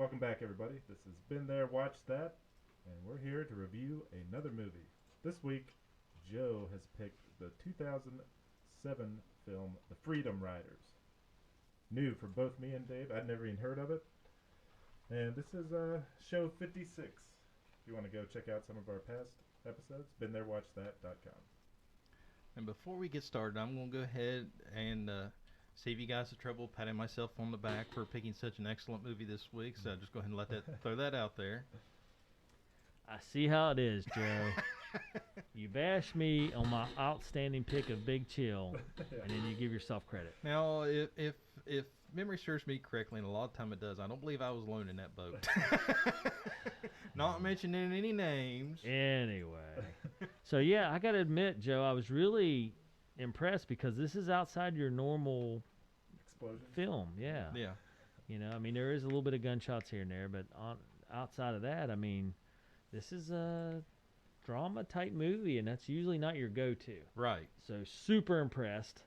Welcome back, everybody. This has Been There, Watch That, and we're here to review another movie. This week, Joe has picked the 2007 film The Freedom Riders. New for both me and Dave. I'd never even heard of it. And this is show 56. If you want to go check out some of our past episodes, BeenThereWatchThat.com. And before we get started, I'm going to go ahead and save you guys the trouble patting myself on the back for picking such an excellent movie this week. So just go ahead and throw that out there. I see how it is, Joe. You bash me on my outstanding pick of Big Chill, and then you give yourself credit. Now, if memory serves me correctly, and a lot of time it does, I don't believe I was alone in that boat. Not mentioning any names. Anyway, so yeah, I got to admit, Joe, I was really impressed because this is outside your normal Explosion. film. Yeah. Yeah. You know, I mean, there is a little bit of gunshots here and there, but outside of that, I mean, this is a drama type movie, and that's usually not your go-to. Right. So super impressed,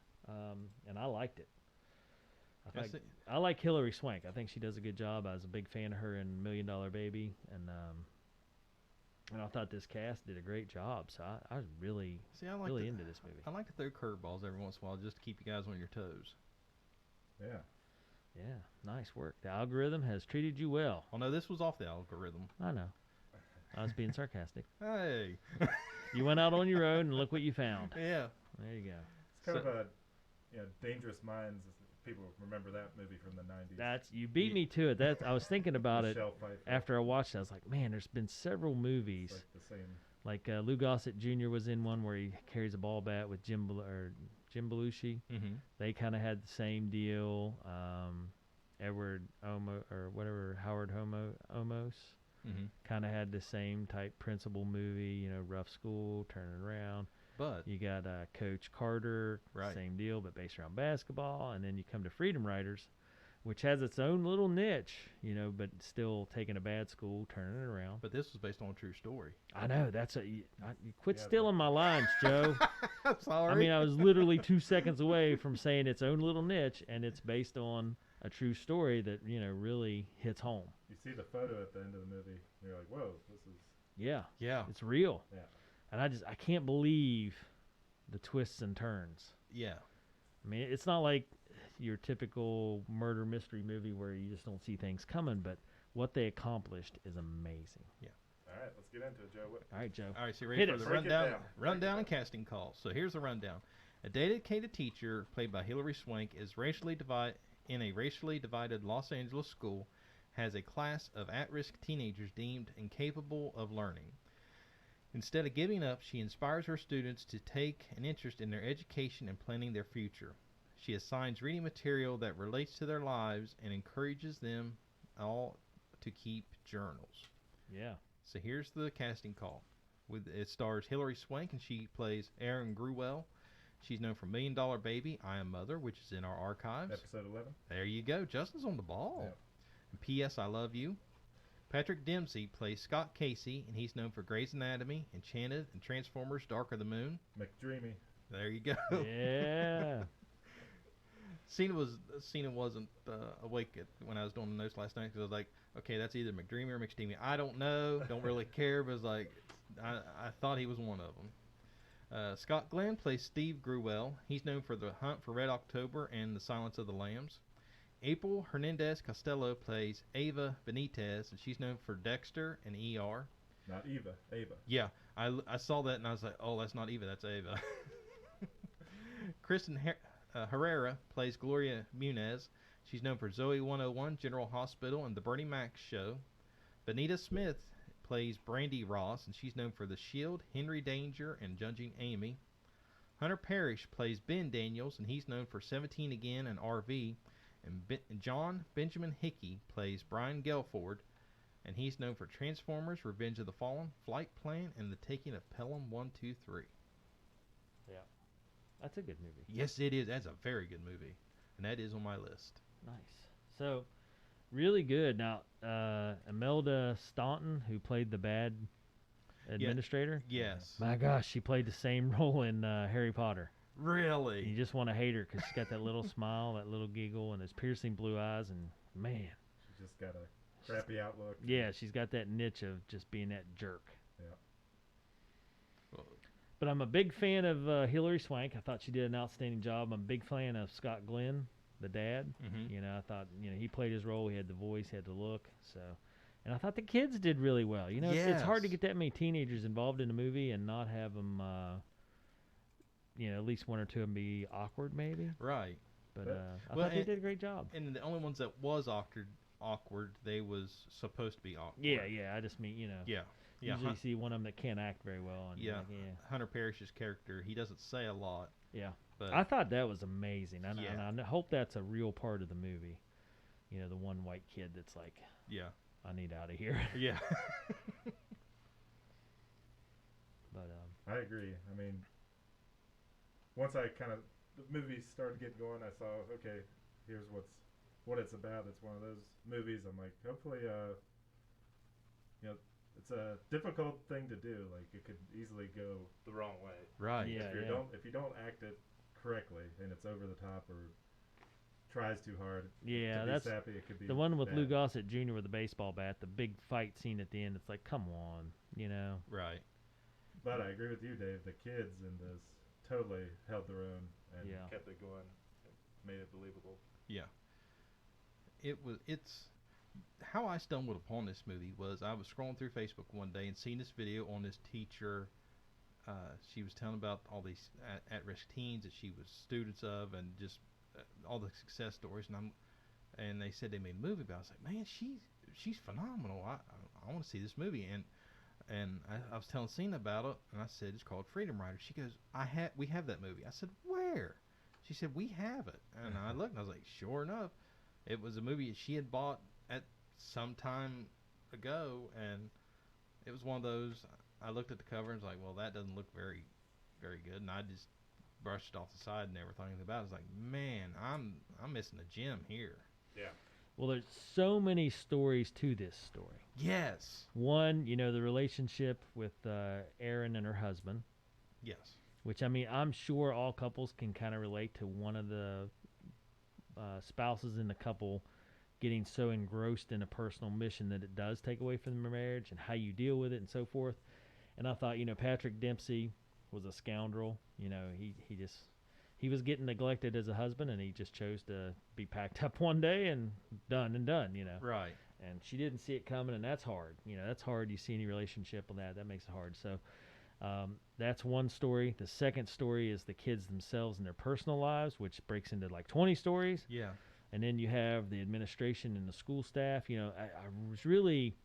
and I liked it. I like Hilary Swank. I think she does a good job. I was a big fan of her in $1 Million Baby, and I thought this cast did a great job. So I was really into this movie. I like to throw curveballs every once in a while just to keep you guys on your toes. Yeah. Yeah, nice work. The algorithm has treated you well. Oh, no, this was off the algorithm. I know. I was being sarcastic. Hey. You went out on your own and look what you found. Yeah. There you go. It's kind of a Dangerous Minds. People remember that movie from the 90s. You beat me to it. I was thinking about it Pfeiffer. after I watched it. I was like, man, there's been several movies. It's like the same. Like Lou Gossett Jr. was in one where he carries a ball bat with Jim Belushi. Mm-hmm. They kind of had the same deal. Edward Omo or whatever Howard Omos Mm-hmm. kind of had the same type principal movie. You know, rough school, turning around. But You got Coach Carter, Right. same deal, but based around basketball. And then you come to Freedom Riders, which has its own little niche, you know, but still taking a bad school, turning it around. this was based on a true story. I know, you quit Yeah, stealing my lines, Joe. I'm sorry. I mean, I was literally 2 seconds away from saying its own little niche, and it's based on a true story that, you know, really hits home. You see the photo at the end of the movie, and you're like, whoa, this is... Yeah, Yeah. it's real. Yeah. And I can't believe the twists and turns. Yeah. I mean, it's not like your typical murder mystery movie where you just don't see things coming, but what they accomplished is amazing. All right, let's get into it, Joe. All right, Joe. All right, so you ready Hit for it. the Break it rundown? down. Rundown and casting calls. So here's the rundown. A dedicated teacher, played by Hilary Swank, is in a racially divided Los Angeles school, has a class of at-risk teenagers deemed incapable of learning. Instead of giving up, she inspires her students to take an interest in their education and planning their future. She assigns reading material that relates to their lives and encourages them all to keep journals. Yeah. So here's the casting call. It stars Hilary Swank, and she plays Erin Gruwell. She's known for $1 Million Baby, I Am Mother, which is in our archives. Episode 11. There you go. Justin's on the ball. Yeah. And P.S. I Love You. Patrick Dempsey plays Scott Casey, and he's known for Grey's Anatomy, Enchanted, and Transformers Dark of the Moon. McDreamy. There you go. Yeah. Cena wasn't awake when I was doing the notes last night because I was like, okay, that's either McDreamy or McSteamy. I don't know. Don't really care, but it's like, I thought he was one of them. Scott Glenn plays Steve Gruwell. He's known for The Hunt for Red October and The Silence of the Lambs. April Hernandez Costello plays Ava Benitez, and she's known for Dexter and ER. Not Eva. Ava. Yeah, I saw that and I was like, oh, that's not Eva, that's Ava. Kristen Herrera plays Gloria Munez. She's known for Zoe 101, General Hospital, and The Bernie Mac Show. Benita Smith plays Brandy Ross, and she's known for The Shield, Henry Danger, and Judging Amy. Hunter Parrish plays Ben Daniels, and he's known for 17 Again and RV. And John Benjamin Hickey plays Brian Gelford, and he's known for Transformers, Revenge of the Fallen, Flight Plan, and The Taking of Pelham 123. Yeah. That's a good movie. Yes, it is. That's a very good movie, and that is on my list. Nice. So, really good. Now, Imelda Staunton, who played the bad administrator. Yes. My gosh, she played the same role in Harry Potter. Really? You just want to hate her because she's got that little smile, that little giggle, and those piercing blue eyes, and man, She just got a crappy outlook. Yeah, she's got that niche of just being that jerk. Yeah. Well, But I'm a big fan of Hilary Swank. I thought she did an outstanding job. I'm a big fan of Scott Glenn, the dad. mhm. You know, I thought he played his role. He had the voice, he had the look. So, and I thought the kids did really well. You know, it's hard to Yes. get that many teenagers involved in a movie and not have them. At least one or two of them be awkward, maybe. Right. But I Well, thought they did a great job. And the only ones that was awkward, they was supposed to be awkward. Yeah. I just mean, Yeah. Yeah. usually you see one of them that can't act very well. And you're Yeah. like, Hunter Parrish's character, he doesn't say a lot, yeah. but I thought that was amazing. And Yeah. I hope that's a real part of the movie. You know, the one white kid that's like, yeah. I need out of here. Yeah. But I agree. I mean, once the movie started getting going, I saw, okay, here's what it's about. It's one of those movies. I'm like, hopefully, it's a difficult thing to do. Like, it could easily go the wrong way. Right. Yeah. If you don't act it correctly and it's over the top or tries too hard, yeah, to be that's sappy, it could be the one with bad. Lou Gossett Jr. with the baseball bat, the big fight scene at the end. It's like, come on, Right. But I agree with you, Dave. The kids in this totally held their own and Yeah. kept it going, made it believable. Yeah. It's how I stumbled upon this movie was I was scrolling through Facebook one day and seen this video on this teacher. She was telling about all these at-risk teens that she was students of, and just all the success stories. And they said they made a movie about it. I was like, man, she's phenomenal. I want to see this movie. And I was telling Cena about it, and I said it's called Freedom Riders. She goes, we have that movie. I said, where? She said, we have it. And I looked, and I was like, sure enough, it was a movie that she had bought at some time ago, and it was one of those. I looked at the cover and was like, well, that doesn't look very, very good, and I just brushed it off the side and never thought anything about it. I was like, man, I'm missing a gem here. Yeah. Well, there's so many stories to this story. Yes. One, the relationship with Erin and her husband, Yes. which, I mean, I'm sure all couples can kind of relate to one of the spouses in the couple getting so engrossed in a personal mission that it does take away from the marriage and how you deal with it and so forth. And I thought, Patrick Dempsey was a scoundrel. He was getting neglected as a husband, and he just chose to be packed up one day and done. Right. And she didn't see it coming, and that's hard. That's hard. You see any relationship on that makes it hard. So that's one story. The second story is the kids themselves and their personal lives, which breaks into like 20 stories. Yeah. And then you have the administration and the school staff. I was really,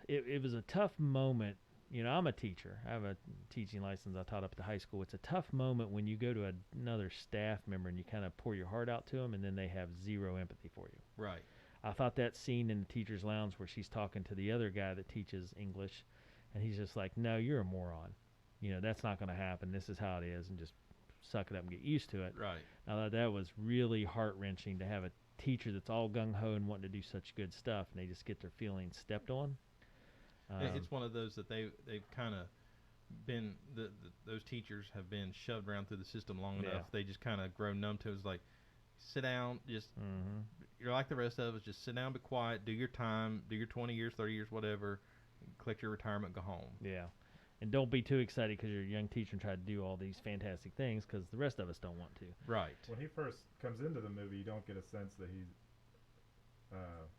it was a tough moment. I'm a teacher. I have a teaching license. I taught up at the high school. It's a tough moment when you go to another staff member and you kind of pour your heart out to them, and then they have zero empathy for you. Right. I thought that scene in the teacher's lounge where she's talking to the other guy that teaches English, and he's just like, no, you're a moron. That's not going to happen. This is how it is, and just suck it up and get used to it. Right. I thought that was really heart-wrenching to have a teacher that's all gung-ho and wanting to do such good stuff, and they just get their feelings stepped on. It's one of those that they've kind of been those teachers have been shoved around through the system long enough. They just kind of grow numb to it. It's like, sit down, just you're like the rest of us. Just sit down, be quiet, do your time, do your 20 years, 30 years, whatever. Collect your retirement, go home. Yeah. And don't be too excited because you're a young teacher and try to do all these fantastic things, because the rest of us don't want to. Right. When he first comes into the movie, you don't get a sense that he's.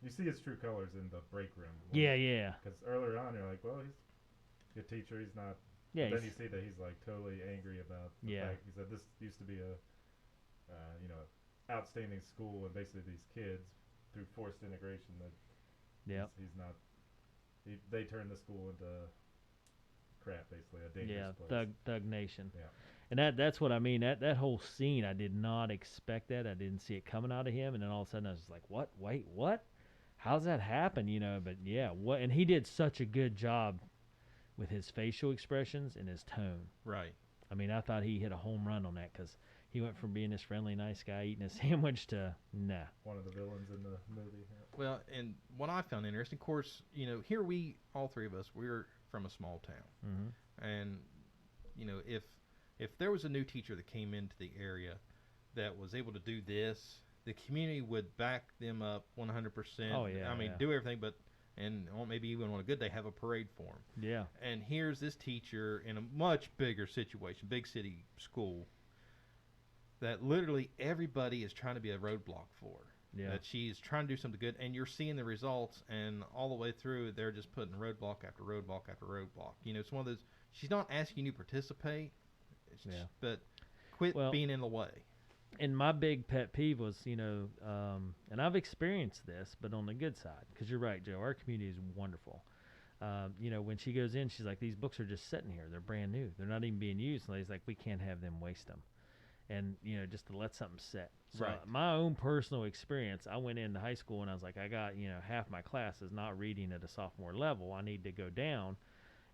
You see his true colors in the break room. Yeah. Because earlier on, you're like, well, he's a teacher. He's not. Yeah. But then you see that he's like totally angry about the Yeah. fact. He said this used to be a, outstanding school, and basically these kids, through forced integration, that he's not. They turned the school into crap, basically a dangerous place. Thug Nation. Yeah. And that's what I mean. That whole scene, I did not expect that. I didn't see it coming out of him, and then all of a sudden I was just like, what? Wait, what? How's that happen? But yeah, what? And he did such a good job with his facial expressions and his tone. Right. I mean, I thought he hit a home run on that, because he went from being this friendly, nice guy eating a sandwich to nah. One of the villains in the movie. Yeah. Well, and what I found interesting, of course, here all three of us, we're from a small town. Mm-hmm. And, if there was a new teacher that came into the area that was able to do this the community would back them up 100%. Oh, yeah, I mean, yeah. do everything, but and maybe even on a good day have a parade for them. Yeah. And here's this teacher in a much bigger situation, big city school, that literally everybody is trying to be a roadblock for. Yeah. That she's trying to do something good, and you're seeing the results, and all the way through, they're just putting roadblock after roadblock after roadblock. You know, it's one of those. She's not asking you to participate, Yeah. but quit Well, being in the way. And my big pet peeve was, and I've experienced this, but on the good side, because you're right, Joe. Our community is wonderful. When she goes in, she's like, "These books are just sitting here. They're brand new. They're not even being used." And he's like, "We can't have them waste them." And just to let something sit. So Right. my own personal experience, I went into high school and I was like, I got half my class is not reading at a sophomore level. I need to go down.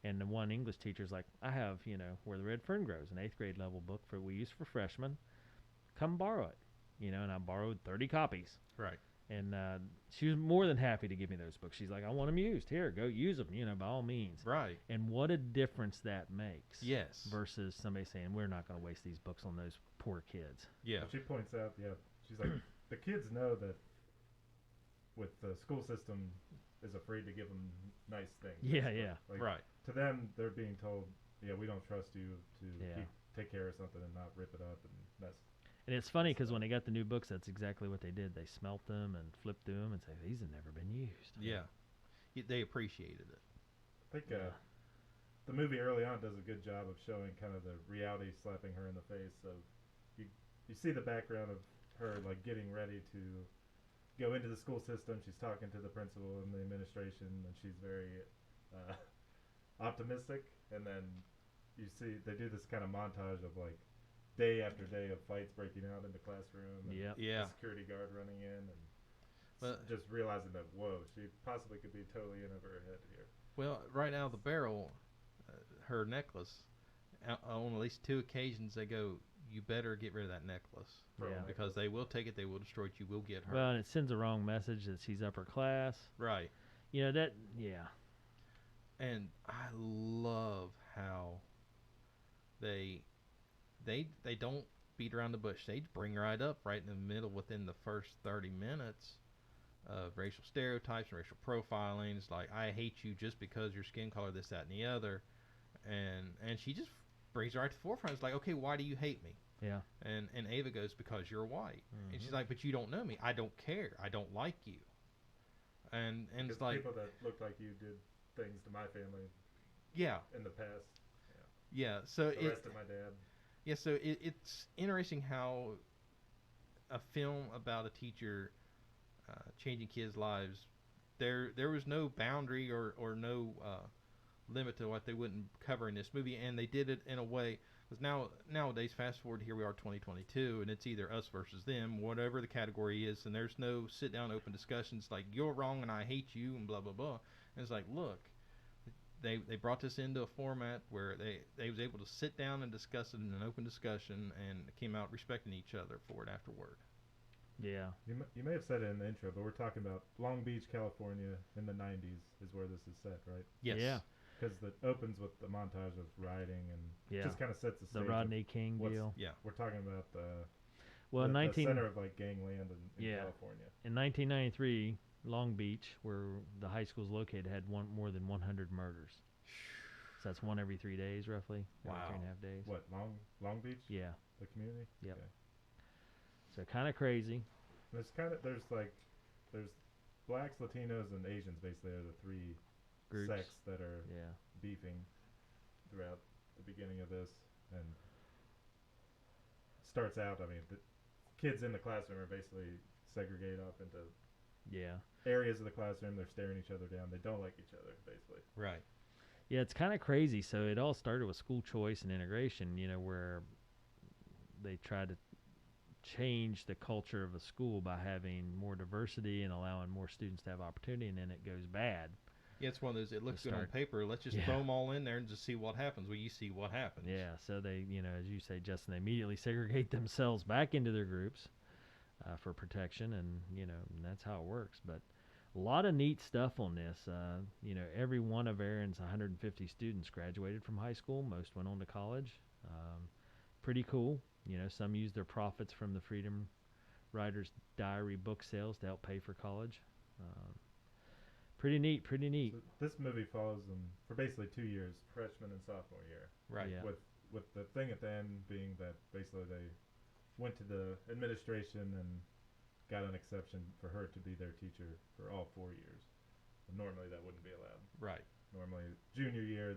And the one English teacher's like, I have Where the Red Fern Grows, an 8th grade level book for we use for freshmen. Come borrow it. And I borrowed 30 copies. Right. And she was more than happy to give me those books. She's like, I want them used. Here, go use them, by all means. Right. And what a difference that makes. Yes. Versus somebody saying, we're not going to waste these books on those poor kids. Yeah. She points out, she's like, the kids know that with the school system is afraid to give them nice things. Yeah, basically. yeah. Like, Right. To them, they're being told, we don't trust you to Yeah. take care of something and not rip it up and mess. And it's funny because when they got the new books, that's exactly what they did. They smelt them and flipped through them and say, these have never been used. Yeah. They appreciated it. I think the movie early on does a good job of showing kind of the reality slapping her in the face of you see the background of her like getting ready to go into the school system. She's talking to the principal and the administration, and she's very optimistic. And then you see they do this kind of montage of like day after day of fights breaking out in the classroom. And Yep. Yeah. the security guard running in and Well, just realizing that she possibly could be totally in over her head here. Well, right out of the barrel, her necklace, on at least 2 occasions, they go, you better get rid of that necklace. Yeah. Because they will take it, they will destroy it, you will get hurt. Well, and it sends a wrong message that she's upper class. Right. Yeah. And I love how they don't beat around the bush. They bring right up right in the middle within the first 30 minutes of racial stereotypes and racial profiling. It's like, I hate you just because your skin color, this, that, and the other. And she just brings it right to the forefront. It's like, okay, why do you hate me? Yeah. And Ava goes, because you're white. Mm-hmm. And she's like, but you don't know me. I don't care. I don't like you. And it's like, people that look like you did things to my family yeah, in the past. yeah. So Arrested my dad. Yeah, so it's interesting how a film about a teacher changing kids' lives, there was no boundary or no limit to what they wouldn't cover in this movie, and they did it in a way, because nowadays, fast forward, here we are 2022, and it's either us versus them, whatever the category is, and there's no sit-down open discussions like, you're wrong and I hate you, and blah, blah, blah. And it's like, look, they brought this into a format where they was able to sit down and discuss it in an open discussion and came out respecting each other for it afterward. Yeah. You may have said it in the intro, but we're talking about Long Beach, California in the 90s is where this is set, right? Yes. Yeah. Because it opens with the montage of riding and Yeah. just kind of sets the stage. The Rodney King what's- deal. Yeah. We're talking about Well, the center of like gangland in Yeah. California. In 1993, Long Beach, where the high school is located, had more than 100 murders. So that's one every 3 days, roughly. Wow. 3.5 days. What, Long Beach? Yeah. The community? Yep. Okay. So kind of crazy. There's blacks, Latinos, and Asians basically are the three Groups. sects that are Yeah. beefing throughout the beginning of this, and starts out. I mean, the kids in the classroom are basically segregated off into Yeah. areas of the classroom. They're staring each other down. They don't like each other, basically. Right. Yeah, it's kind of crazy. So it all started with school choice and integration, where they tried to change the culture of a school by having more diversity and allowing more students to have opportunity, and then it goes bad. Yeah, it's one of those, it looks To good on start. paper, let's just Yeah. throw them all in there and just see what happens. Well, you see what happens. Yeah, so they, as you say, Justin, they immediately segregate themselves back into their groups for protection, and, and that's how it works. But a lot of neat stuff on this. Every one of Aaron's 150 students graduated from high school. Most went on to college. Pretty cool. Some used their profits from the Freedom writer's diary book sales to help pay for college. Um, pretty neat, pretty neat. So this movie follows them for basically 2 years, freshman and sophomore year. Right. Yeah. With the thing at the end being that basically they went to the administration and got an exception for her to be their teacher for all 4 years. And normally that wouldn't be allowed. Right. Normally junior year,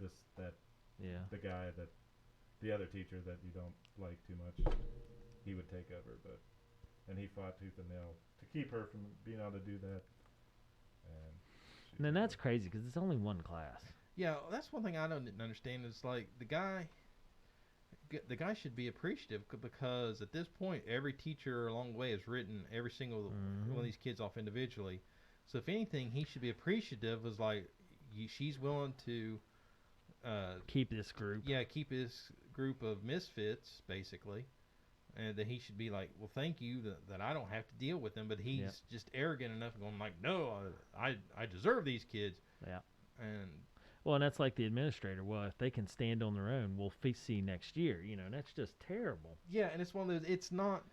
Yeah. the guy that the other teacher that you don't like too much, he would take over, and he fought tooth and nail to keep her from being able to do that. And then that's crazy because it's only one class. Yeah, that's one thing I don't understand is like the guy should be appreciative because at this point every teacher along the way has written every single one of these kids off individually. So if anything, he should be appreciative of like she's willing to keep this group. Yeah, keep his group of misfits basically. And that he should be like, well, thank you that I don't have to deal with them. But he's just arrogant enough and going like, no, I deserve these kids. Yeah. And well, and that's like the administrator. Well, if they can stand on their own, we'll see next year. You know, and that's just terrible. Yeah, and it's one of those. It's not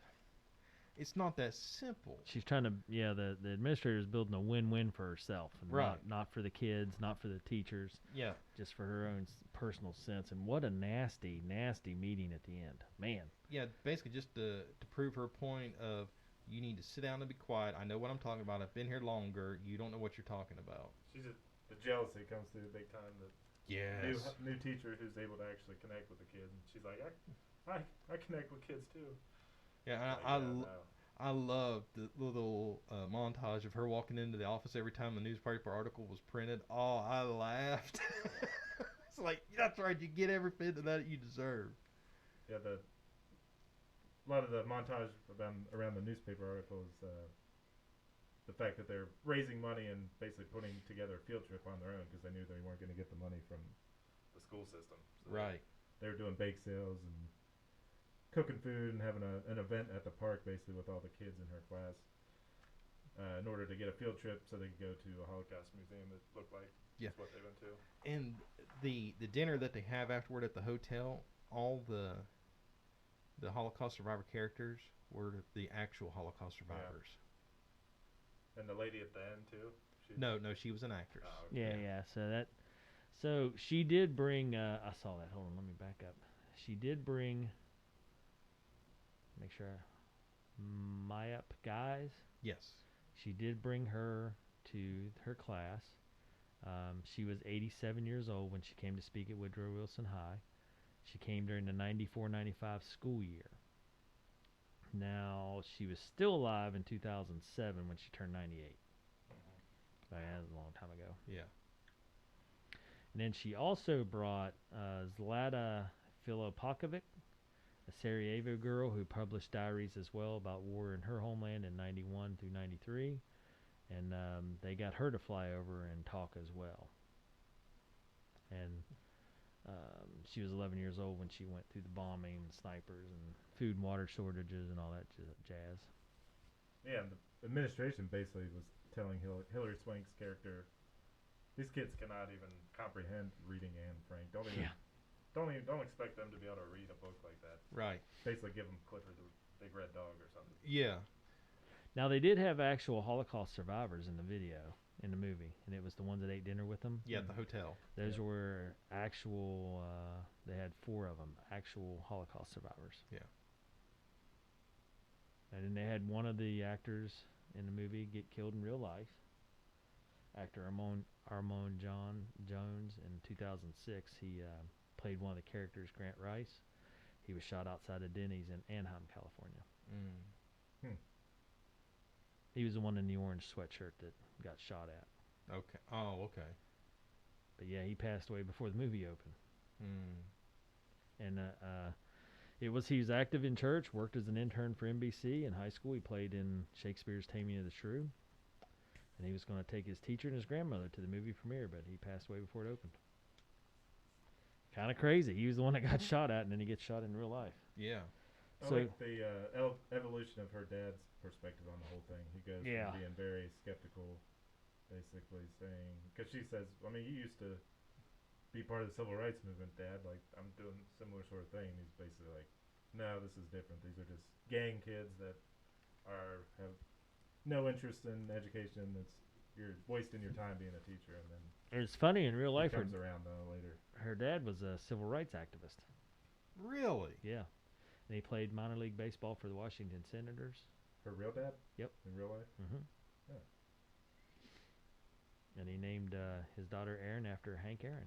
that simple. She's trying to. Yeah, the administrator is building a win-win for herself, and right? Not for the kids, not for the teachers. Yeah. Just for her own personal sense. And what a nasty, nasty meeting at the end, man. Yeah, basically just to prove her point of you need to sit down and be quiet. I know what I'm talking about. I've been here longer. You don't know what you're talking about. She's just the jealousy comes through big time. New teacher who's able to actually connect with the kids. And she's like, I connect with kids too. Yeah, I love the little montage of her walking into the office every time a newspaper article was printed. Oh, I laughed. It's like, that's right, you get every bit of that you deserve. Yeah, a lot of the montage around the newspaper articles, the fact that they're raising money and basically putting together a field trip on their own because they knew they weren't going to get the money from the school system. So right. They were doing bake sales and cooking food and having an event at the park basically with all the kids in her class in order to get a field trip so they could go to a Holocaust museum that looked like that's what they went to. And the dinner that they have afterward at the hotel, all the Holocaust survivor characters were the actual Holocaust survivors. Yeah. And the lady at the end too? No, she was an actress. Oh, okay. Yeah. So she did bring. I saw that. Hold on, let me back up. She did bring. Make sure. Mayap guys. Yes. She did bring her to her class. She was 87 years old when she came to speak at Woodrow Wilson High. She came during the 94-95 school year. Now, she was still alive in 2007 when she turned 98. That was a long time ago. Yeah. And then she also brought Zlata Filipovic, a Sarajevo girl who published diaries as well about war in her homeland in 91 through 93. And they got her to fly over and talk as well. And she was 11 years old when she went through the bombing and snipers and food and water shortages and all that jazz. Yeah, and the administration basically was telling Hillary Swank's character, these kids cannot even comprehend reading Anne Frank. Don't expect them to be able to read a book like that. Right. Basically give them Clifford the Big Red Dog or something. Yeah. Now, they did have actual Holocaust survivors in the video, in the movie, and it was the ones that ate dinner with them. Yeah, at the hotel. Those were actual, they had 4 of them, actual Holocaust survivors. Yeah. And then they had one of the actors in the movie get killed in real life. Actor Armand Jones in 2006, he played one of the characters, Grant Rice. He was shot outside of Denny's in Anaheim, California. He was the one in the orange sweatshirt that got shot at. Okay. Oh, okay. But yeah, he passed away before the movie opened. And he was active in church, worked as an intern for NBC in high school. He played in Shakespeare's Taming of the Shrew. And he was going to take his teacher and his grandmother to the movie premiere, but he passed away before it opened. Kind of crazy. He was the one that got shot at, and then he gets shot in real life. Yeah. I like the evolution of her dad's perspective on the whole thing. He goes from being very skeptical, basically saying, because she says, I mean, you used to be part of the civil rights movement, Dad. Like, I'm doing a similar sort of thing. He's basically like, no, this is different. These are just gang kids that have no interest in education. You're wasting your time being a teacher, and then It's funny in real life. it comes around though later. Her dad was a civil rights activist. Really? Yeah, and he played minor league baseball for the Washington Senators. Her real dad? Yep. In real life? Mm-hmm. Yeah. And he named his daughter Erin after Hank Aaron.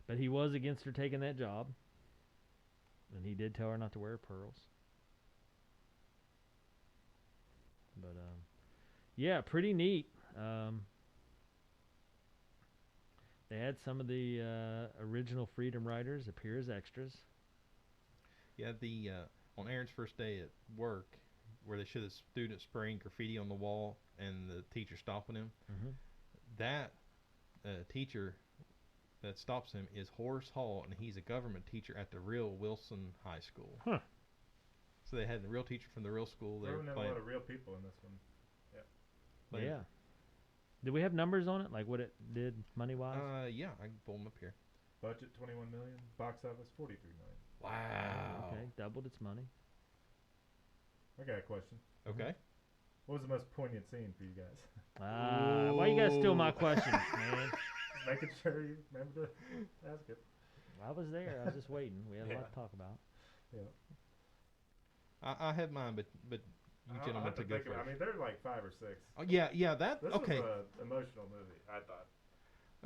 But he was against her taking that job, and he did tell her not to wear pearls. But yeah, pretty neat. They had some of the original Freedom Riders appear as extras. Yeah, the on Aaron's first day at work, where they show the student spraying graffiti on the wall and the teacher stopping him. Mm-hmm. That teacher that stops him is Horace Hall, and he's a government teacher at the real Wilson High School. Huh. So they had the real teacher from the real school. They were Throwing in a playing. lot of real people in this one. playing- Yeah. Did we have numbers on it, like what it did money wise? Yeah, I can pull them up here. Budget 21 million. Box office 43 million. Wow. Okay, doubled its money. I got a question. Okay. What was the most poignant scene for you guys? Why you guys steal my Ooh. questions, man? Just making sure you remember to ask it. I was there. I was just waiting. We had a lot Yeah. to talk about. Yeah. I have mine, but you I'll gentlemen have to to go think first. of, I mean, they're like 5 or 6. Oh, yeah, that This okay. was an emotional movie, I thought.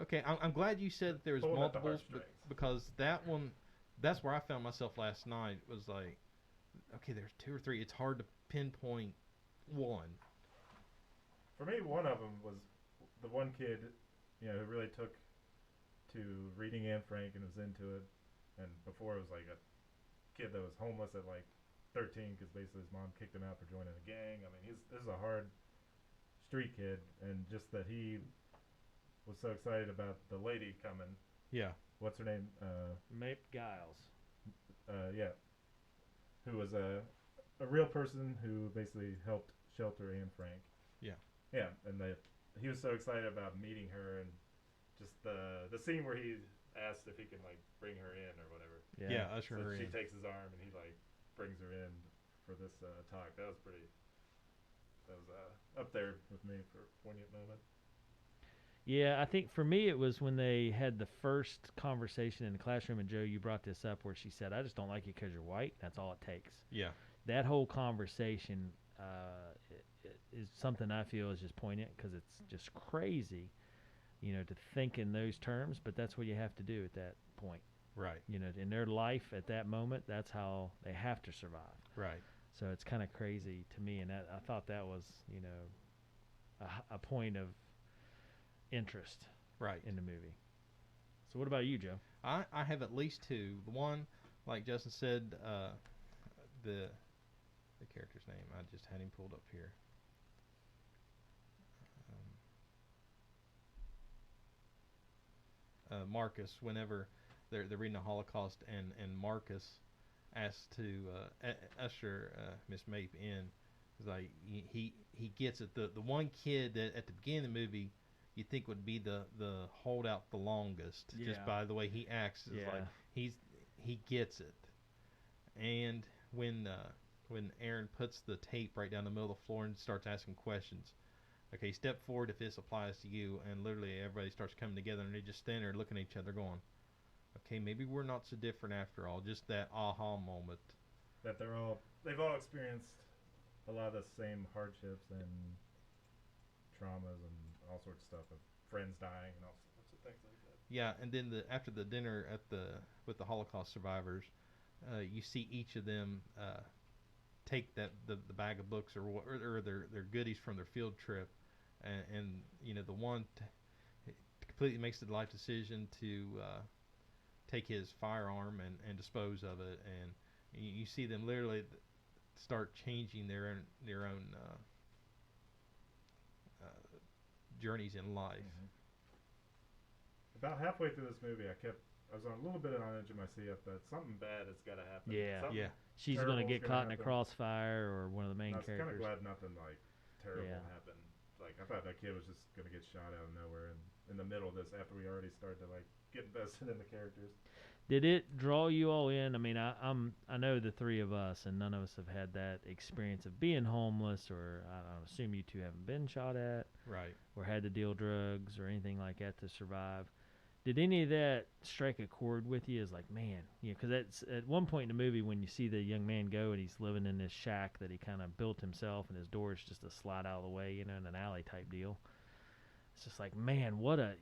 Okay, I'm glad you said there was Pulling at the multiples heartstrings. because that one, that's where I found myself last night. Was like, okay, there's 2 or 3. It's hard to pinpoint one. For me, one of them was the one kid, who really took to reading Anne Frank and was into it. And before, it was like a kid that was homeless at like 13 because basically his mom kicked him out for joining a gang. I mean, this is a hard street kid, and just that he was so excited about the lady coming. Yeah. What's her name? Mape Giles. Yeah. Who was a real person who basically helped shelter Anne Frank. Yeah. Yeah, and he was so excited about meeting her, and just the scene where he asked if he can like bring her in or whatever. Yeah, usher So her she in. takes his arm and he like brings her in for this talk. That was up there with me for a poignant moment. Yeah, I think for me it was when they had the first conversation in the classroom, and Joe, you brought this up where she said, "I just don't like you because you're white." That's all it takes. Yeah. That whole conversation is something I feel is just poignant because it's just crazy, to think in those terms. But that's what you have to do at that point. Right. In their life at that moment, that's how they have to survive. Right. So it's kind of crazy to me, and I thought that was, a point of interest Right. in the movie. So what about you, Joe? I have at least 2. The one, like Justin said, the character's name. I just had him pulled up here. Marcus. Whenever they're reading the Holocaust, and Marcus asks to usher Miss Mape in, it's like he gets it. The one kid that at the beginning of the movie you think would be the holdout the longest, Yeah. just by the way he acts. It's like he gets it. And when Aaron puts the tape right down the middle of the floor and starts asking questions, okay, step forward if this applies to you, and literally everybody starts coming together and they just stand there looking at each other going, okay, maybe we're not so different after all. Just that aha moment. That they've all experienced a lot of the same hardships and traumas and all sorts of stuff, of friends dying and all sorts of things like that. Yeah, and then after the dinner with the Holocaust survivors, you see each of them take the bag of books or their goodies from their field trip, and the one completely makes the life decision to take his firearm and dispose of it, and you see them literally start changing their own journeys in life. Mm-hmm. About halfway through this movie, I was on a little bit on the edge of my seat. That something bad has got to happen. Yeah. Something Yeah. She's going to terrible's get gonna caught in a happen. crossfire, or one of the main I was kind of characters. glad nothing like terrible Yeah. happened. Like I thought that kid was just gonna get shot out of nowhere, and in the middle of this, after we already started to like get invested in the characters. Did it draw you all in? I mean, I know the three of us, and none of us have had that experience of being homeless, or I don't assume you two haven't been shot at, Right. or had to deal drugs or anything like that to survive. Did any of that strike a chord with you? As like, man, because that's at one point in the movie when you see the young man go and he's living in this shack that he kind of built himself, and his door is just a slide out of the way, in an alley type deal. It's just like, man, what a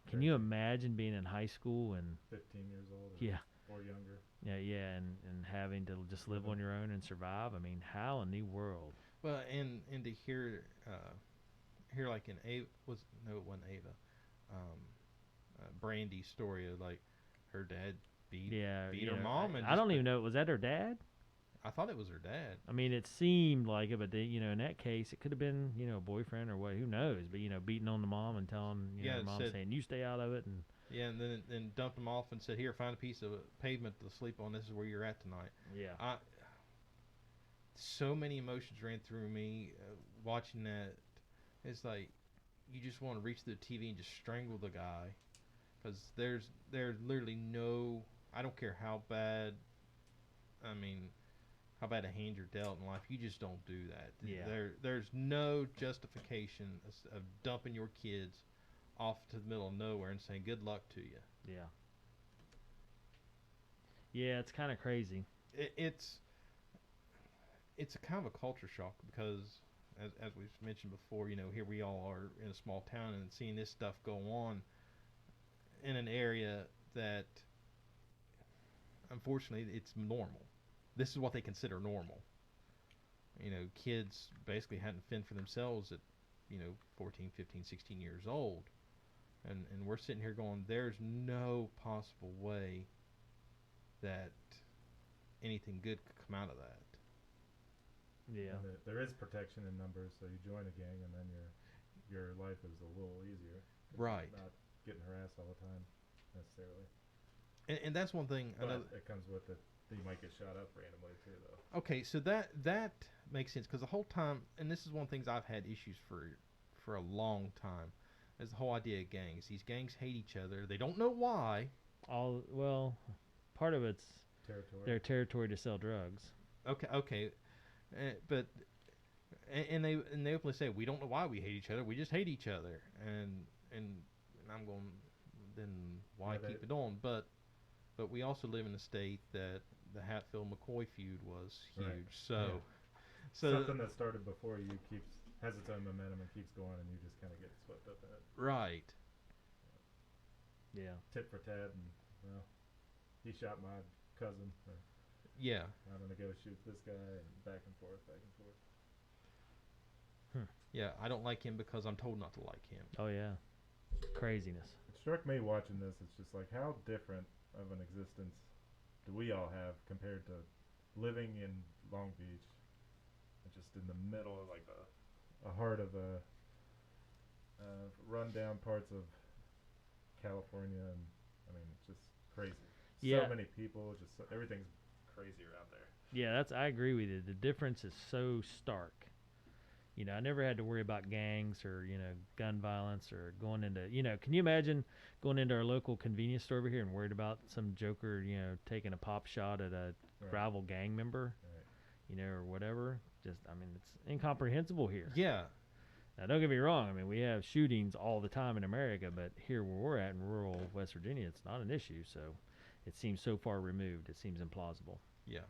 Can you imagine being in high school and 15 years old or younger? Yeah, and having to just live on your own and survive? I mean, how in the world? Well, and to hear like in Ava it wasn't Ava, Brandy's story of like her dad beat her mom, and I don't even know, was that her dad? I thought it was her dad. I mean, it seemed like it, but in that case, it could have been a boyfriend or what? Who knows? But beating on the mom and telling her mom, saying you stay out of it, and and then dumped him off and said, "Here, find a piece of pavement to sleep on. This is where you're at tonight." Yeah. So many emotions ran through me watching that. It's like you just want to reach to the TV and just strangle the guy, because there's literally no. I don't care how bad. I mean, how bad a hand you're dealt in life, you just don't do that. Yeah. There's no justification of dumping your kids off to the middle of nowhere and saying good luck to you. Yeah. Yeah, it's kind of crazy. It's a kind of a culture shock because, as we've mentioned before, here we all are in a small town and seeing this stuff go on in an area that, unfortunately, it's normal. This is what they consider normal. Kids basically hadn't fend for themselves at, 14, 15, 16 years old. And we're sitting here going, there's no possible way that anything good could come out of that. Yeah. And there is protection in numbers, so you join a gang and then your life is a little easier. Right. Not getting harassed all the time, necessarily. And that's one thing. But it comes with it. You might get shot up randomly too, though. Okay, so that makes sense, because the whole time, and this is one of the things I've had issues for a long time, is the whole idea of gangs. These gangs hate each other. They don't know why. Part of it's Territory. their territory to sell drugs. Okay, but they openly say we don't know why we hate each other. We just hate each other, and I'm going, then why keep it on? But we also live in a state that the Hatfield-McCoy feud was huge. Right. So something that started before you has its own momentum and keeps going, and you just kind of get swept up in it. Right. Yeah. Tit for tat, and he shot my cousin. Yeah. I'm gonna go shoot this guy, and back and forth. Yeah, I don't like him because I'm told not to like him. Oh yeah. Craziness. It struck me watching this. It's just like, how different of an existence do we all have compared to living in Long Beach, just in the middle of like a heart of a rundown parts of California, and I mean, it's just crazy. Yeah. So many people, everything's crazy around there. Yeah, I agree with you. The difference is so stark. I never had to worry about gangs or, gun violence or going into, can you imagine going into our local convenience store over here and worried about some joker, taking a pop shot at a rival gang member, or whatever? Just, I mean, it's incomprehensible here. Yeah. Now, don't get me wrong. I mean, we have shootings all the time in America, but here where we're at in rural West Virginia, it's not an issue. So it seems so far removed. It seems implausible. Yeah.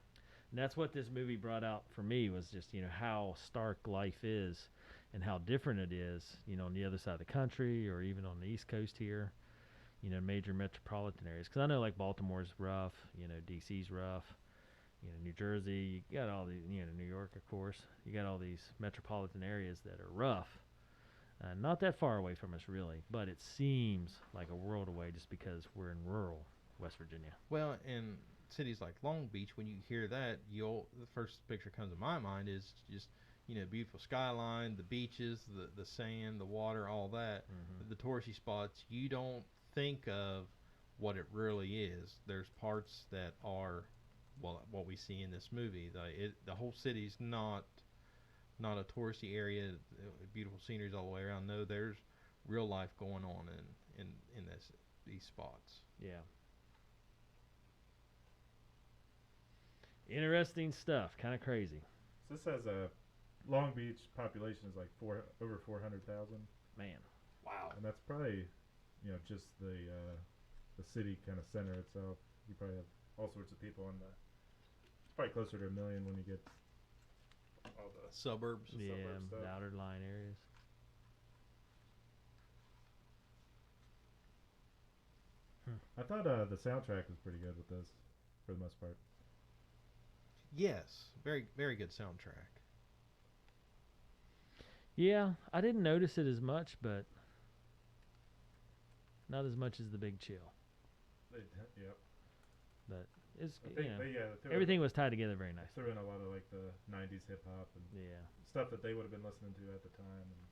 And that's what this movie brought out for me, was just, how stark life is and how different it is, on the other side of the country or even on the East Coast here, major metropolitan areas. Because I know, like, Baltimore's rough, D.C.'s rough, New Jersey, you got all these, New York, of course. You got all these metropolitan areas that are rough. Not that far away from us, really, but it seems like a world away just because we're in rural West Virginia. Well, and cities like Long Beach, when you hear that, the first picture comes to my mind is just, beautiful skyline, the beaches, the sand, the water, all that, the touristy spots. You don't think of what it really is. There's parts that are, well, what we see in this movie. The whole city's not a touristy area, beautiful sceneries all the way around. No, there's real life going on in these spots. Yeah. Interesting stuff. Kind of crazy. So this has a Long Beach population is like over 400,000, Man. Wow. and that's probably, just the city kind of center itself. You probably have all sorts of people in the. It's probably closer to 1 million when you get all the. Suburbs. The Yeah, suburb stuff. the outer line areas. I thought the soundtrack was pretty good with this, for the most part. Yes, very very good soundtrack. Yeah, I didn't notice it as much, but not as much as The Big Chill. Yep. But it's I think they threw everything was tied together very in, nicely. threw in a lot of like the '90s hip hop and Yeah. stuff that they would have been listening to at the time. And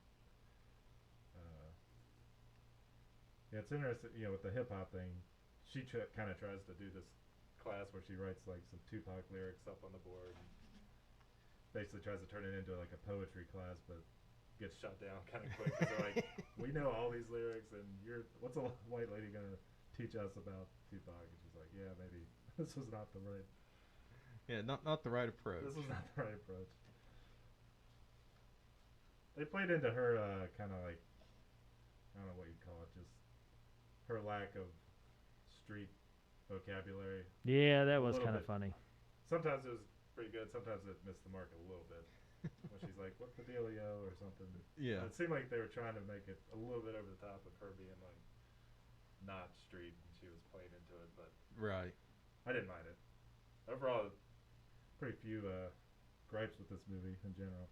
yeah, it's interesting. With the hip hop thing, she kind of tries to do this class where she writes like some Tupac lyrics up on the board. And basically tries to turn it into like a poetry class, but gets shut down kind of quick. 'Cause they're like, we know all these lyrics, and what's a white lady gonna teach us about Tupac? And she's like, yeah, maybe this was not the right. Yeah, not the right approach. This was not the right approach. They played into her kind of like, I don't know what you'd call it, just her lack of street vocabulary. Yeah, that was little kind of bit. funny. Sometimes it was pretty good. Sometimes it missed the mark a little bit. When she's like, "What the dealio?" or something. Yeah. It seemed like they were trying to make it a little bit over the top of her being like not street, and she was playing into it. But Right. I didn't mind it. Overall, pretty few gripes with this movie in general.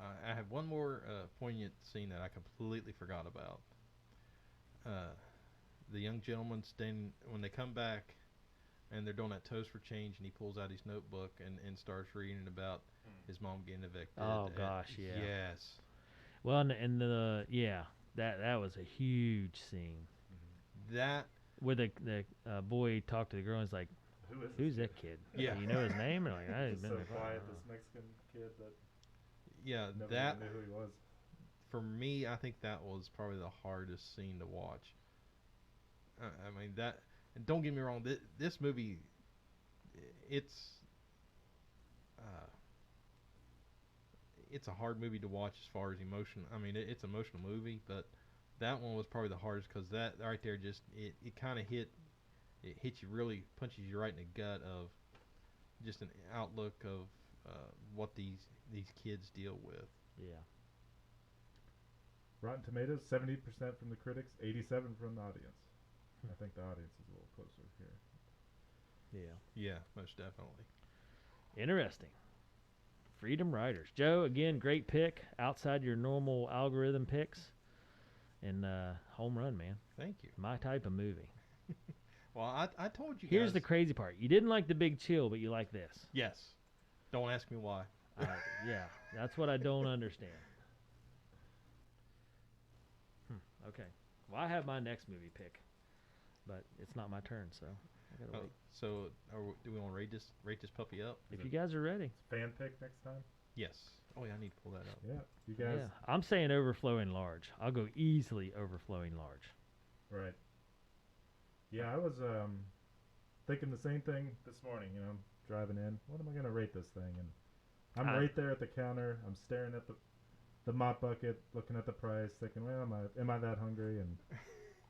I have one more poignant scene that I completely forgot about. The young gentleman standing when they come back, and they're doing that toast for change, and he pulls out his notebook and starts reading about his mom getting evicted. Oh, gosh, yeah. Yes. Well, and that was a huge scene That. where the boy talked to the girl and was like, Who is "Who's this that kid? Yeah. Do you know his name?" And like, I kid? had Just been so there. quiet, this Mexican kid that Yeah. never That. even knew who he was. For me, I think that was probably the hardest scene to watch. I mean that. And don't get me wrong. This movie, it's a hard movie to watch as far as emotion. I mean, it's an emotional movie, but that one was probably the hardest because that right there just it kind of hits you really, punches you right in the gut of just an outlook of what these kids deal with. Yeah. Rotten Tomatoes, 70% from the critics, 87% from the audience. I think the audience is a little closer here. Yeah. Yeah, most definitely. Interesting. Freedom Riders. Joe, again, great pick. Outside your normal algorithm picks. And home run, man. Thank you. My type of movie. Well, I told you. Here's guys, the crazy part. You didn't like The Big Chill, but you like this. Yes. Don't ask me why. Yeah, that's what I don't understand. Okay. Well, I have my next movie pick, but it's not my turn, so I gotta wait. So, do we want to rate this puppy up? If you guys are ready. Fan pick next time? Yes. Oh yeah, I need to pull that up. Yeah. You guys. Yeah, I'm saying overflowing large. I'll go easily overflowing large. Right. Yeah, I was thinking the same thing this morning. Driving in. What am I gonna rate this thing? And I'm right there at the counter. I'm staring at the mop bucket, looking at the price, thinking, well, am I that hungry? And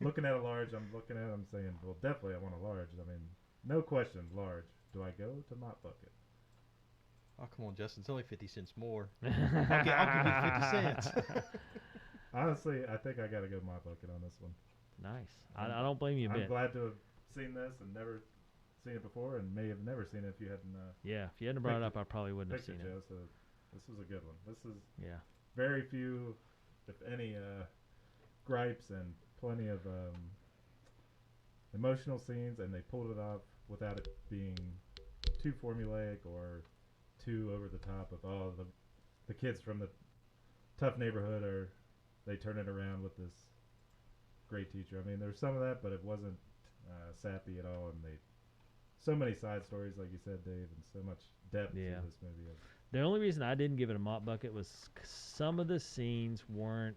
looking at a large, I'm looking at it, I'm saying, well, definitely I want a large. I mean, no question, large. Do I go to mop bucket? Oh come on, Justin! It's only 50 cents more. I'll give you 50 cents. Honestly, I think I gotta go mop bucket on this one. Nice. I don't blame you a I'm bit. glad to have seen this and never seen it before, and may have never seen it if you hadn't Yeah, if you hadn't brought it picked up, I probably wouldn't have picked seen it, it. Joe. So this was a good one. This is Yeah. very few, if any, gripes and plenty of emotional scenes, and they pulled it off without it being too formulaic or too over the top of the kids from the tough neighborhood they turn it around with this great teacher. I mean, there's some of that, but it wasn't sappy at all, and so many side stories, like you said, Dave, and so much depth Yeah. to this movie. The only reason I didn't give it a mop bucket was some of the scenes weren't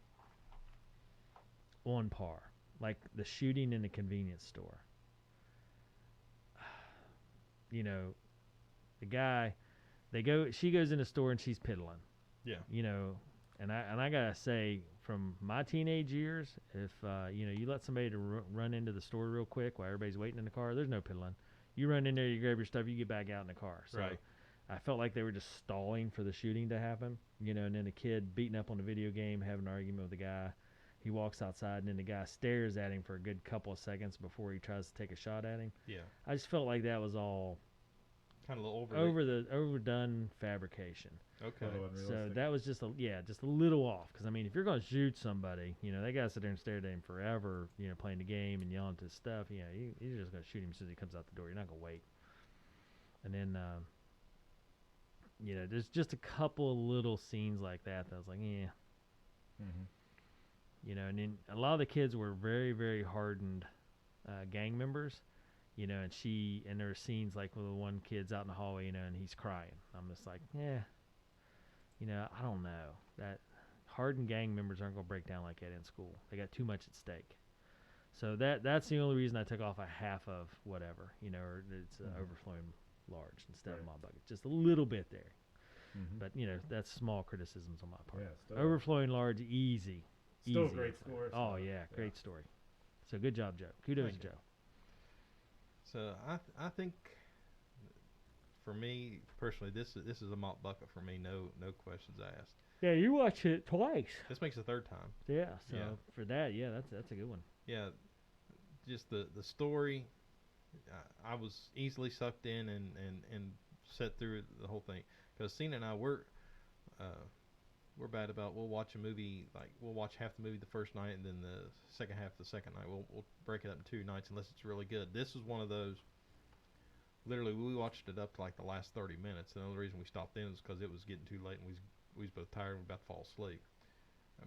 on par. Like the shooting in the convenience store. the guy, she goes in the store and she's piddling. Yeah. You know, and I gotta say, from my teenage years, if you know, you let somebody to run into the store real quick while everybody's waiting in the car, there's no piddling. You run in there, you grab your stuff, you get back out in the car. So Right. I felt like they were just stalling for the shooting to happen, you know, and then the kid beating up on the video game, having an argument with the guy. He walks outside, and then the guy stares at him for a good couple of seconds before he tries to take a shot at him. Yeah. I just felt like that was all Kind of a little overdone fabrication. Okay. So that was just a little off. Because I mean, if you're going to shoot somebody, you know, they got to sit there and stare at him forever, you know, playing the game and yelling at his stuff. You know, you're just going to shoot him as soon as he comes out the door. You're not going to wait. And then, you know, there's just a couple of little scenes like that I was like, yeah. Mm-hmm. You know, and then a lot of the kids were very, very hardened gang members. You know, and there were scenes like with the one kid's out in the hallway, you know, and he's crying. I'm just like, yeah, you know, I don't know. That hardened gang members aren't going to break down like that in school. They got too much at stake. So that's the only reason I took off a half of whatever, you know, or it's overflowing large instead of my bucket. Just a little bit there. Mm-hmm. But, you know, that's small criticisms on my part. Yeah, overflowing large, easy. Still a great score. Oh, yeah, great story. So good job, Joe. Kudos to Joe. So I think, for me personally, this is a mop bucket for me. No questions asked. Yeah, you watched it twice. This makes the third time. Yeah. So for that, yeah, that's a good one. Yeah, just the story. I was easily sucked in and set through the whole thing. Because Cena and I we're bad about, we'll watch a movie, like we'll watch half the movie the first night and then the second half the second night. We'll break it up in 2 nights unless it's really good. This was one of those, literally we watched it up to like the last 30 minutes. And the only reason we stopped then was because it was getting too late and we was both tired and we were about to fall asleep.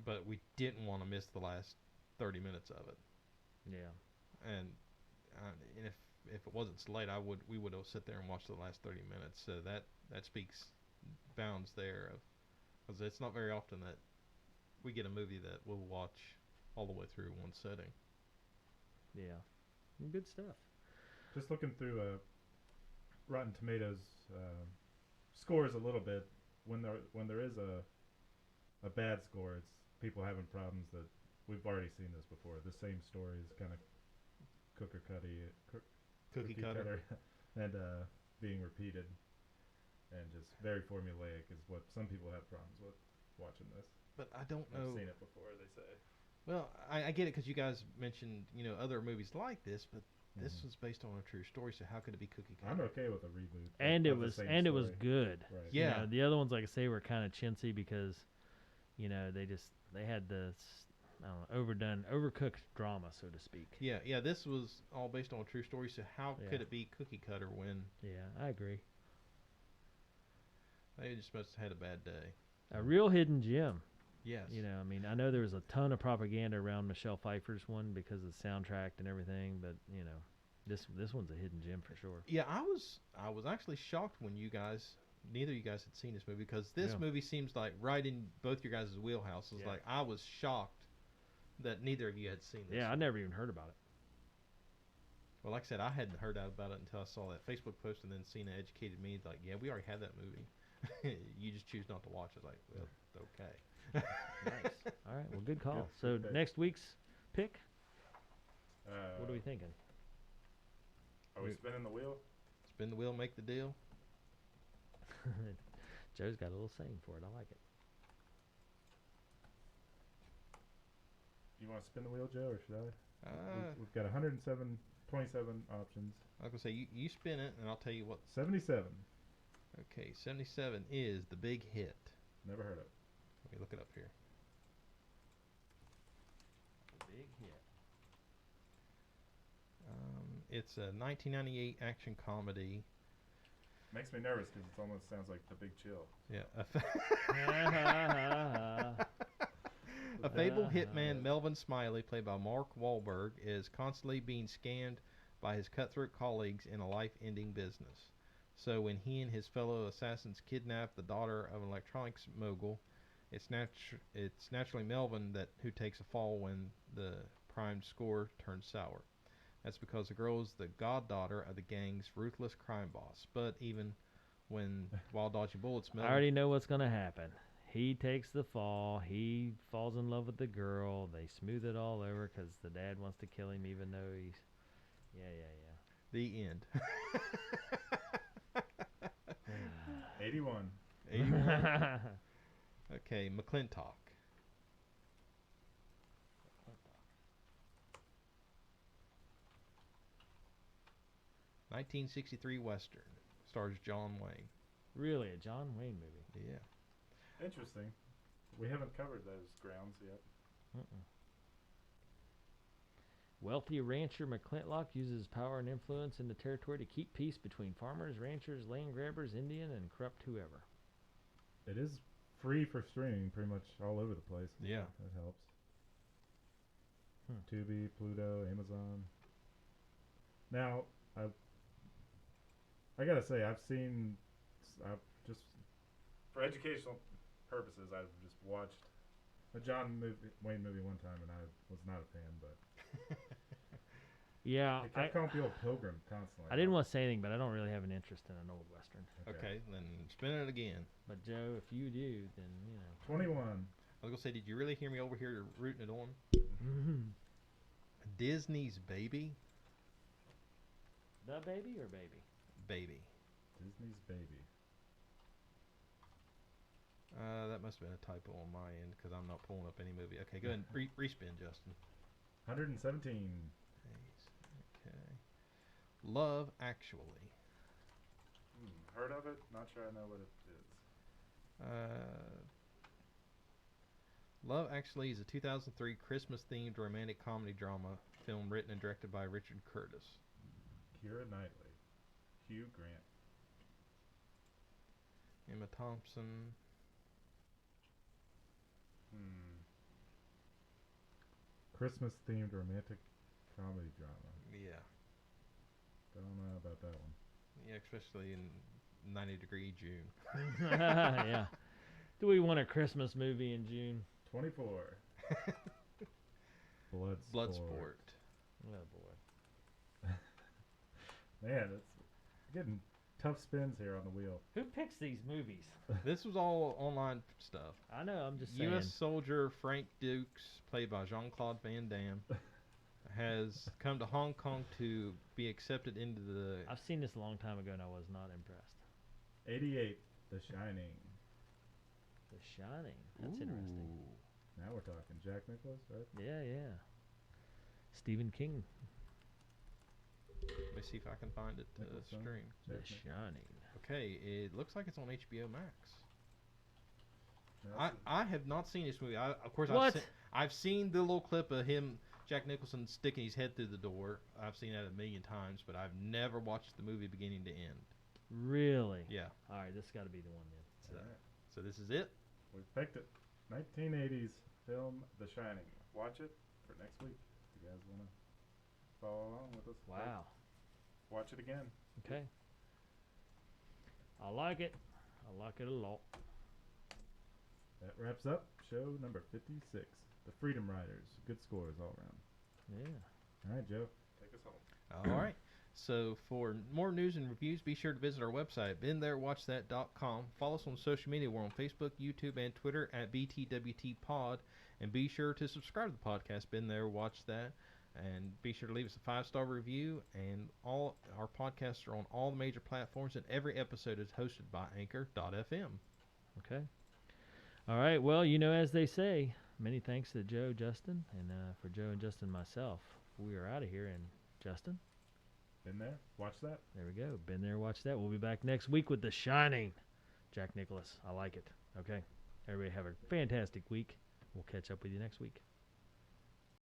But we didn't want to miss the last 30 minutes of it. Yeah. And if it wasn't so late, we would have sit there and watched the last 30 minutes. So that speaks bounds there of, because it's not very often that we get a movie that we'll watch all the way through one setting. Yeah. Good stuff. Just looking through Rotten Tomatoes scores a little bit. When there is a bad score, it's people having problems that we've already seen this before. The same story is kind of cookie cutter and being repeated. And just very formulaic is what some people have problems with watching this. But I don't know. I've seen it before, they say. Well, I get it because you guys mentioned, you know, other movies like this, but this was based on a true story, so how could it be cookie cutter? I'm okay with a reboot. And it was good. Right. You Yeah. know, the other ones, like I say, were kind of chintzy because, you know, they had the, I don't know, overcooked drama, so to speak. Yeah. This was all based on a true story, so how could it be cookie cutter when? Yeah, I agree. They just must have had a bad day. A real hidden gem. Yes. You know, I mean, I know there was a ton of propaganda around Michelle Pfeiffer's one because of the soundtrack and everything, but you know, this one's a hidden gem for sure. Yeah, I was actually shocked when neither of you guys had seen this movie because this movie seems like right in both your guys' wheelhouses. Like I was shocked that neither of you had seen this. Yeah, I never even heard about it. Well, like I said, I hadn't heard about it until I saw that Facebook post, and then Cena educated me. Like, yeah, we already had that movie. You just choose not to watch it. Like, well, okay. Nice. All right. Well, good call. Good So pick. next week's pick. What are we thinking? Are we spinning the wheel? Spin the wheel, make the deal. Joe's got a little saying for it. I like it. You want to spin the wheel, Joe, or should I? We've got 27 options. I was gonna say you spin it, and I'll tell you what. 77. Okay, 77 is The Big Hit. Never heard of it. Let me look it up here. The Big Hit. It's a 1998 action comedy. Makes me nervous because it almost sounds like The Big Chill. Yeah. A fabled hitman, Melvin Smiley, played by Mark Wahlberg, is constantly being scammed by his cutthroat colleagues in a life-ending business. So when he and his fellow assassins kidnap the daughter of an electronics mogul, it's naturally Melvin who takes a fall when the primed score turns sour. That's because the girl is the goddaughter of the gang's ruthless crime boss. But even when while dodging bullets. I already know what's gonna happen. He takes the fall. He falls in love with the girl. They smooth it all over because the dad wants to kill him, even though he's. Yeah. The end. 81. 81. Okay, McClintock. 1963 Western. Stars John Wayne. Really, a John Wayne movie? Yeah. Interesting. We haven't covered those grounds yet. Wealthy rancher McClintock uses power and influence in the territory to keep peace between farmers, ranchers, land grabbers, Indian, and corrupt whoever. It is free for streaming pretty much all over the place. Yeah. That helps. Tubi, Pluto, Amazon. Now, I gotta say, I've just, for educational purposes, I've just watched a John Wayne movie one time, and I was not a fan, but Yeah, I kept calling people Pilgrim constantly. I didn't want to say anything, but I don't really have an interest in an old Western. Okay, then spin it again. But Joe, if you do, then 21. I was gonna say, did you really hear me over here rooting it on? Disney's Baby. The Baby or Baby? Baby. Disney's Baby. That must have been a typo on my end because I'm not pulling up any movie. Okay, go ahead and respin, Justin. 117. Okay. Love Actually. Heard of it? Not sure I know what it is. Love Actually is a 2003 Christmas-themed romantic comedy drama film written and directed by Richard Curtis. Keira Knightley. Hugh Grant. Emma Thompson. Christmas-themed romantic comedy drama. Yeah. Don't know about that one. Yeah, especially in 90-degree June. Yeah. Do we want a Christmas movie in June? 24. Bloodsport. Oh boy. Man, it's getting tough spins here on the wheel. Who picks these movies? This was all online stuff. I know, I'm just saying. U.S. soldier Frank Dukes, played by Jean-Claude Van Damme, has come to Hong Kong to be accepted into the... I've seen this a long time ago and I was not impressed. 88. The Shining. The Shining. That's interesting. Now we're talking. Jack Nicklaus, right? Yeah. Stephen King. Let me see if I can find it Nicholson. stream. The Shining. Okay, it looks like it's on HBO Max. No, I have not seen this movie. Of course, What? I've seen the little clip of him, Jack Nicholson, sticking his head through the door. I've seen that a million times, but I've never watched the movie beginning to end. Really? Yeah. All right, this got to be the one then. Alright. So this is it. We picked it. 1980s film The Shining. Watch it for next week. If you guys want to follow along with us. Wow. Watch it again. Okay. I like it. I like it a lot. That wraps up show number 56. The Freedom Riders. Good scores all around. Yeah. All right, Joe. Take us home. All right. So for more news and reviews, be sure to visit our website, beentherewatchthat.com. Follow us on social media. We're on Facebook, YouTube, and Twitter at BTWTPod. And be sure to subscribe to the podcast, Been There, Watch That. And be sure to leave us a 5-star review. And all our podcasts are on all the major platforms, and every episode is hosted by Anchor.fm. Okay. All right. Well, as they say, many thanks to Joe, Justin, and for Joe and Justin myself. We are out of here. And Justin? Been there? Watch that? There we go. Been there, watch that. We'll be back next week with The Shining. Jack Nicklaus. I like it. Okay. Everybody have a fantastic week. We'll catch up with you next week.